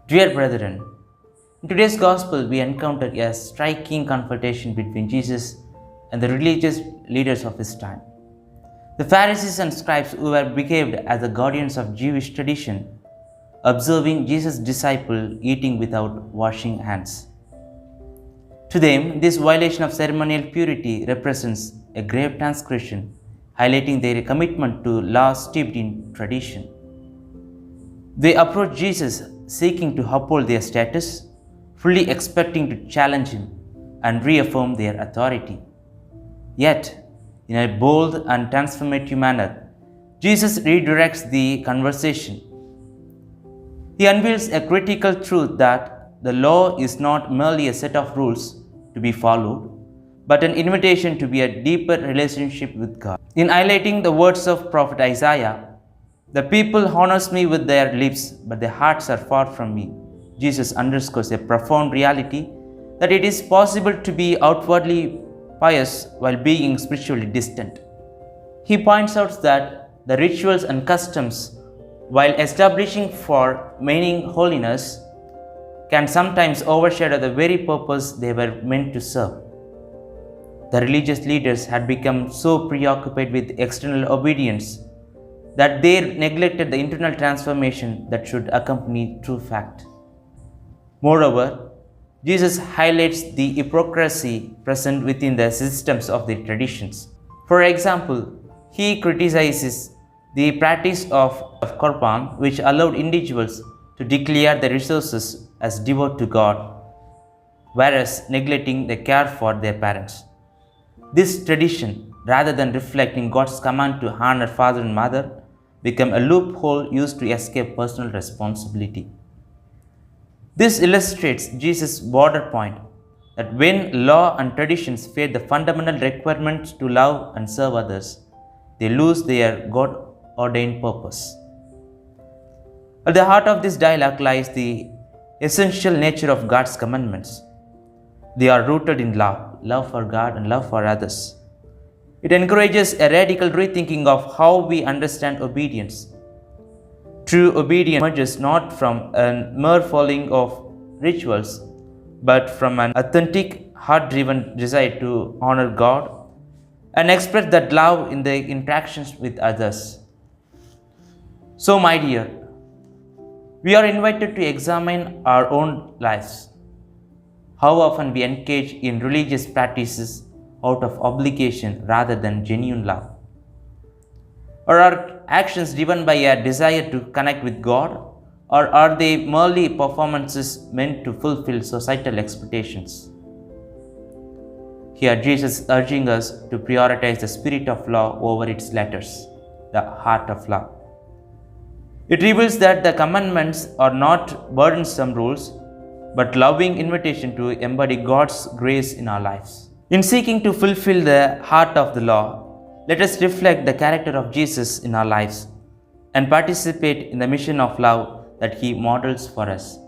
Dear brethren, in today's gospel we encounter a striking confrontation between Jesus and the religious leaders of his time. The Pharisees and scribes who were behaved as the guardians of Jewish tradition, observing Jesus' disciple eating without washing hands. To them, this violation of ceremonial purity represents a grave transgression, highlighting their commitment to laws steeped in tradition. They approach Jesus seeking to uphold their status, fully expecting to challenge him and reaffirm their authority. Yet, in a bold and transformative manner, Jesus redirects the conversation. He unveils a critical truth that the law is not merely a set of rules to be followed, but an invitation to be a deeper relationship with God. In highlighting the words of Prophet Isaiah, "The people honors me with their lips, but their hearts are far from me," Jesus underscores a profound reality that it is possible to be outwardly pious while being spiritually distant. He points out that the rituals and customs, while establishing for meaning holiness, can sometimes overshadow the very purpose they were meant to serve. The religious leaders had become so preoccupied with external obedience that they neglected the internal transformation that should accompany true faith. Moreover, Jesus highlights the hypocrisy present within the systems of the traditions. For example, he criticizes the practice of Korban, which allowed individuals to declare their resources as devoted to God, whereas neglecting the care for their parents. This tradition, rather than reflecting God's command to honor father and mother, became a loophole used to escape personal responsibility. This illustrates Jesus' broader point that when law and traditions fail the fundamental requirements to love and serve others, they lose their God-ordained purpose. At the heart of this dialogue lies the essential nature of God's commandments. They are rooted in love for God and love for others. It encourages a radical rethinking of how we understand obedience. True obedience emerges not from a mere following of rituals, but from an authentic, heart-driven desire to honor God and express that love in the interactions with others. So, my dear, we are invited to examine our own lives. How often we engage in religious practices out of obligation rather than genuine love? Or are actions driven by a desire to connect with God, or are they merely performances meant to fulfill societal expectations? Here Jesus is urging us to prioritize the spirit of love over its letters, the heart of love. It reveals that the commandments are not burdensome rules, but loving invitation to embody God's grace in our lives. In seeking to fulfill the heart of the law, let us reflect the character of Jesus in our lives and participate in the mission of love that he models for us.